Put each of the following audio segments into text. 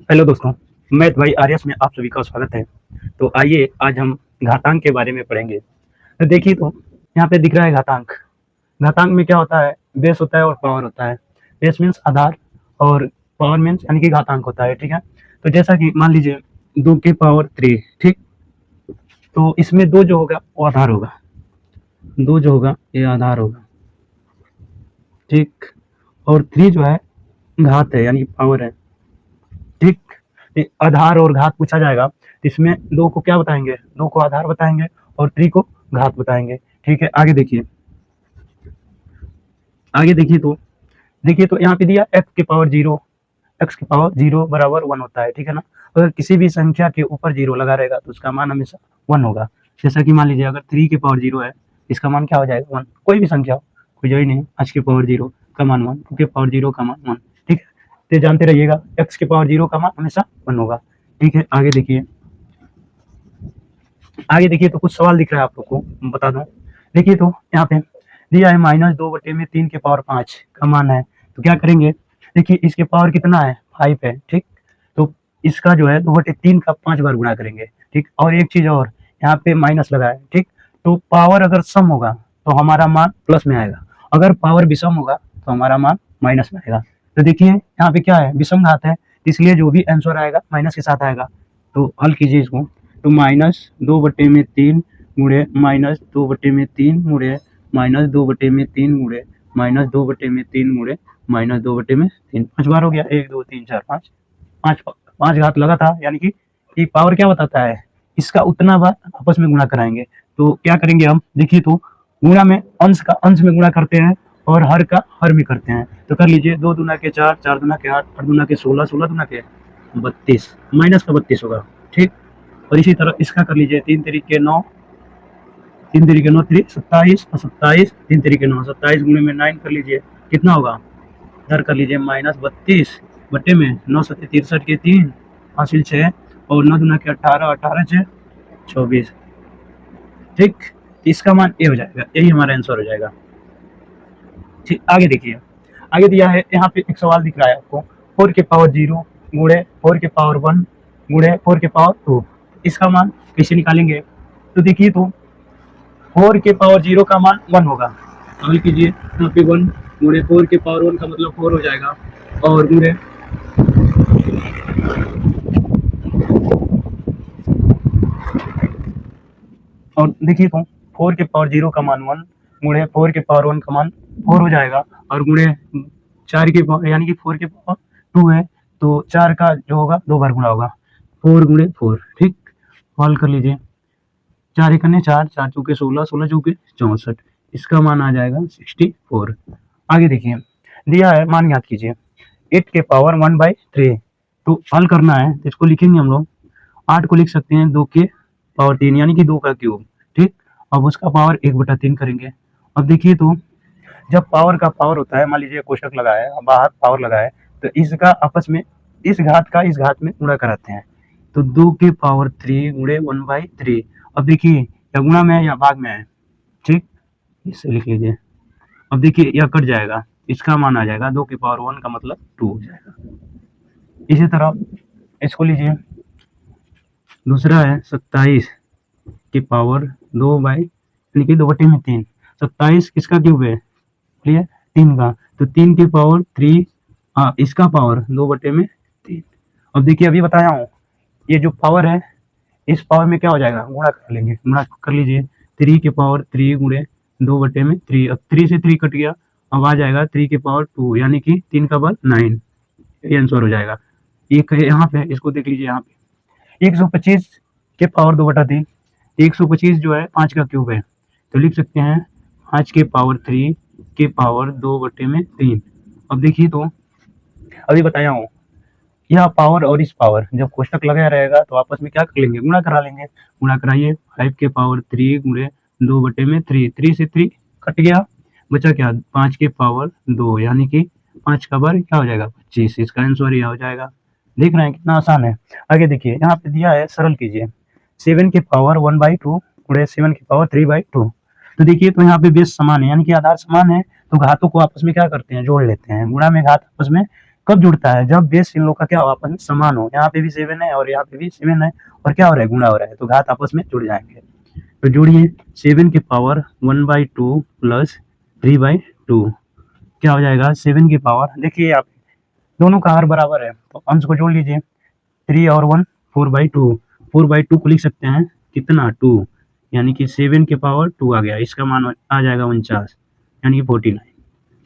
Hello दोस्तों, मैं भाई आर्यस में आप सभी का स्वागत है। तो आइए आज हम घातांक के बारे में पढ़ेंगे। तो देखिए तो यहाँ पे दिख रहा है घातांक। घातांक में क्या होता है? बेस होता है और पावर होता है। बेस मीन्स आधार और पावर मीन्स यानी कि घातांक होता है, ठीक है। तो जैसा कि मान लीजिए 2 की पावर 3, ठीक। तो इसमें 2 जो होगा वो आधार होगा, 2 जो होगा ये आधार होगा, ठीक। और 3 जो है घात है यानी कि पावर है, ठीक। आधार और घात पूछा जाएगा तो इसमें 2 को क्या बताएंगे? 2 को आधार बताएंगे और 3 को घात बताएंगे, ठीक है। आगे देखिए, यहाँ पे दिया x की पावर 0, x की पावर 0 बराबर 1 होता है, ठीक है ना। अगर किसी भी संख्या के ऊपर 0 लगा रहेगा तो उसका मान हमेशा 1 होगा। जैसा कि मान लीजिए अगर 3 की पावर 0 है, इसका मान क्या हो जाएगा? 1। कोई भी संख्या हो, कोई जरूरी नहीं, h की पावर 0 का मान 1, 2 की पावर 0 का मान 1, ठीक है। तो जानते रहिएगा x की पावर 0 का मान हमेशा 1 होगा, ठीक है। आगे देखिए तो कुछ सवाल दिख रहा है आप लोग को, मैं बता दूं। देखिए तो यहाँ पे दिया है -2/3 के पावर 5 का मान है, तो क्या करेंगे? देखिए इसके पावर कितना है? 5 है, ठीक। तो इसका जो है 2/3 का 5 बार गुणा करेंगे, ठीक। और एक चीज और, यहाँ पे माइनस लगा है, ठीक। तो पावर अगर सम होगा तो हमारा मान प्लस में आएगा, अगर पावर विषम होगा तो हमारा मान माइनस में आएगा। तो देखिए यहाँ पे क्या है? विषम घात है, इसलिए जो भी आंसर आएगा माइनस के साथ आएगा। तो हल कीजिए इसको, तो -2/3 गुणे -2/3 गुणे -2/3 गुणे -2/3 गुणे -2/3 5 बार हो गया। 1 2 3 4 5, 5 घात लगा था, यानी कि ये पावर क्या बताता है? इसका उतना बार आपस में गुणा कराएंगे। तो क्या करेंगे हम? देखिए तो गुणा में अंश का अंश में गुणा करते हैं और हर का हर में करते हैं। तो कर लीजिए, 2 दूना के 4, 4 दूना के 8, 8 दूना के 16, 16 दूना के 32, माइनस का 32 होगा, ठीक। और इसी तरह इसका कर लीजिए, 3 तरीके 9, 3 तरीके 9 3 27 और 27, 3 तरीके 9, 27 गुणे में 9 कर लीजिए, कितना होगा? इधर कर लीजिए -32 बटे में 9 सत्ते 63 के 3 हासिल 6 और 9 दूना के 18, 18 से 24, ठीक। इसका मान ये हो जाएगा, यही हमारा आंसर हो जाएगा, ठीक। आगे देखिए, आगे दिया है यहाँ पे एक सवाल दिख रहा है आपको, 4 के पावर 0 गुणे 4 के पावर 1 गुणे 4 के पावर 2, इसका मान कैसे निकालेंगे? तो देखिए तो 4 के पावर 0 का मान 1 होगा, हल कीजिए। यहाँ पे 1 गुणे 4 के पावर 1 का मतलब 4 हो जाएगा, और गुणे और देखिए तो 4 के पावर 0 का मान 1 गुणे 4 के पावर 1 का मान 4 हो जाएगा, और गुणे 4 के पावर यानी कि 4 के पावर 2 है, तो 4 का जो होगा 2 बार गुणा होगा, 4 गुणे 4, ठीक। हल कर लीजिए, 4 एकने 4, 4 चौके 16, 16 चौके 64, इसका मान आ जाएगा 64। आगे देखिए, दिया है मान याद कीजिए, 8 के पावर 1/3, तो हल करना है तो इसको लिखेंगे हम लोग। 8 को लिख सकते हैं 2 के पावर 3 यानी कि 2 का क्यूब, ठीक। अब उसका पावर 1/3 करेंगे। अब देखिए तो जब पावर का पावर होता है, मान लीजिए कोष्टक लगा है, बाहर पावर लगा है, तो इसका आपस में इस घात का इस घात में गुणा कराते हैं। तो 2 के पावर 3 गुणे 1/3। अब देखिए या गुणा में है या भाग में है, ठीक। इसे लिख लीजिए। अब देखिए यह कट जाएगा, इसका मान आ जाएगा 2 की पावर 1 का मतलब 2 हो जाएगा। इसी तरह इसको लीजिए, दूसरा है 27 की पावर 2 यानी कि 2/3, 27 किसका क्यूब है? क्लियर, 3 का। तो 3 की पावर 3, इसका पावर 2/3। अब देखिए अभी बताया हूँ, ये जो पावर है इस पावर में क्या हो जाएगा? गुणा कर लेंगे, गुणा कर लीजिए। 3 की पावर 3 गुणे 2/3, अब 3 से 3 कट गया, अब आ जाएगा 3 की पावर 2 यानी कि 3 का बल 9, ये आंसर हो जाएगा। एक यहाँ पे इसको देख लीजिए, यहाँ पे 125 के पावर 2/3, 125 जो है 5 का क्यूब है, तो लिख सकते हैं 5 के पावर 3 के पावर 2/3। अब देखिए तो अभी बताया हूँ, यह पावर और इस पावर जब कोष्टक लगा रहेगा तो आपस में क्या कर लेंगे? गुणा करा लेंगे। गुणा कराइए, 5 के पावर 3 गुणे 2/3, 3 से 3 कट गया, बचा क्या? 5 के पावर 2 यानी कि 5 का बार क्या हो जाएगा? 25, इसका आंसर यह हो जाएगा। देख रहे हैं कितना आसान है। आगे देखिए, यहाँ पे दिया है, सरल कीजिए। 7 के पावर 1/2 गुणे 7 के पावर 3/2। तो देखिए तो यहाँ पे बेस समान है यानी कि आधार समान है, तो घातों को आपस में क्या करते हैं? जोड़ लेते हैं। गुणा में घात आपस में कब जुड़ता है? जब बेस इन लोग का क्या हो, आपस में समान हो। यहाँ पे भी 7 है और यहाँ पे भी 7 है और क्या हो रहा है, गुणा हो रहा है, तो घात आपस में जुड़ जाएंगे। तो जोड़िए 7 की पावर 1/2 प्लस 3/2 क्या हो जाएगा, 7 की पावर, देखिए आप दोनों का हर बराबर है तो अंश को जोड़ लीजिए, 3 और 1 4/2, 4/2 को लिख सकते हैं कितना, 2, यानी कि 7 की पावर 2 आ गया, इसका मान आ जाएगा 49 यानी कि 49।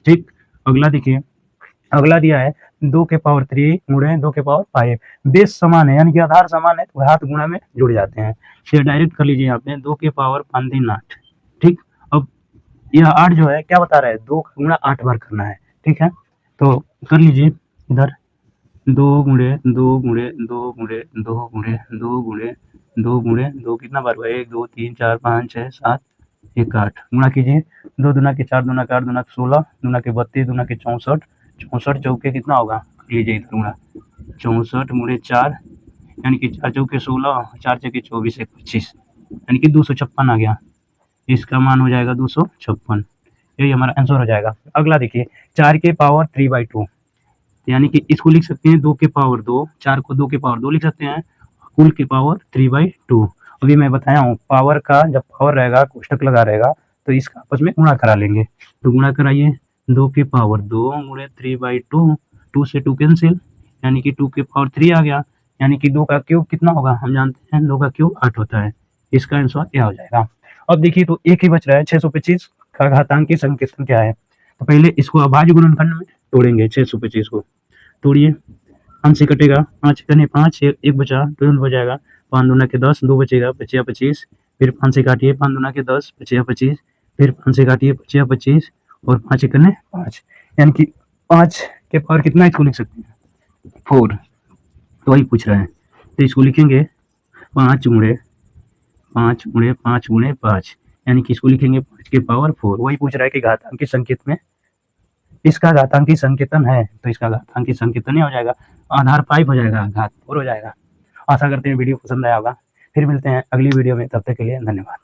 ठीक, अगला देखिए, अगला दिया है 2 के पावर 3 गुणे 2 के पावर 5, बेस समान है यानी कि आधार समान है तो घात गुणा में जुड़ जाते हैं। फिर डायरेक्ट कर लीजिए यहाँ पे 2 के पावर 5 3 8। ठीक, अब यह 8 जो है क्या बता रहा है, 2 का गुणा 8 बार करना है। ठीक है, तो कर लीजिए इधर 2 गुणे 2 गुणे 2 गुणे 2 गुणे 2 गुणे 2 गुणे 2 कितना बार हुआ, 1 2 3 4 5 6 7 1 8, गुणा कीजिए 2 दूना के 4 दूना के 8 दूना के 16 दूना के 32 दूना के 64, 64 चौके कितना होगा, लीजिए इधर गुणा 64 गुणे 4 यानी कि 4 चौके 16 4 चौके 24 1 25 यानी कि 256 आ गया, इसका मान हो जाएगा 256, यही हमारा आंसर हो जाएगा। अगला देखिए 4 के पावर 3/2 यानी कि इसको लिख सकते हैं 2 के पावर 2, 4 को 2 के पावर 2 लिख सकते हैं, कुल के पावर 3/2। अभी मैं बताया हूँ पावर का जब पावर रहेगा कोष्टक लगा रहेगा तो इसका आपस में गुणा करा लेंगे, तो गुणा कराइए 2 के पावर 2 गुणे 3/2, 2 से 2 कैंसिल यानी कि 2 के पावर 3 आ गया, यानी कि 2 का क्यूब कितना होगा, हम जानते हैं 2 का क्यूब 8 होता है, इसका आंसर क्या हो जाएगा। अब देखिए तो एक ही बच रहा है, 625 का घातांकी संकेतन क्या है, तो पहले इसको अभाज्य गुणनखंड में तोड़ेंगे, 625 को तोड़िए, 5 से कटेगा, 5 करने 5 एक बचा 12 बच जाएगा, 5 दूना के 10 2 बचेगा, बचिया 25, फिर 5 से काटिए 5 दूना के 10 बचिया 25, फिर 5 से काटिए बचिया 25 और 5 करने 5 यानी कि 5 के पावर कितना, इसको लिख सकते हैं 4, तो वही पूछ रहा है तो इसको लिखेंगे 5 गुणे 5 गुणे 5 गुणे 5 यानी कि इसको लिखेंगे 5 के पावर 4, वही पूछ रहा है कि घातांकी संकेत में इसका घातांकी संकेतन है तो इसका घातांकी संकेतन ही हो जाएगा, आधार 5 हो जाएगा, घात 4 हो जाएगा। आशा करते हैं वीडियो पसंद आया होगा, फिर मिलते हैं अगली वीडियो में, तब तक के लिए धन्यवाद।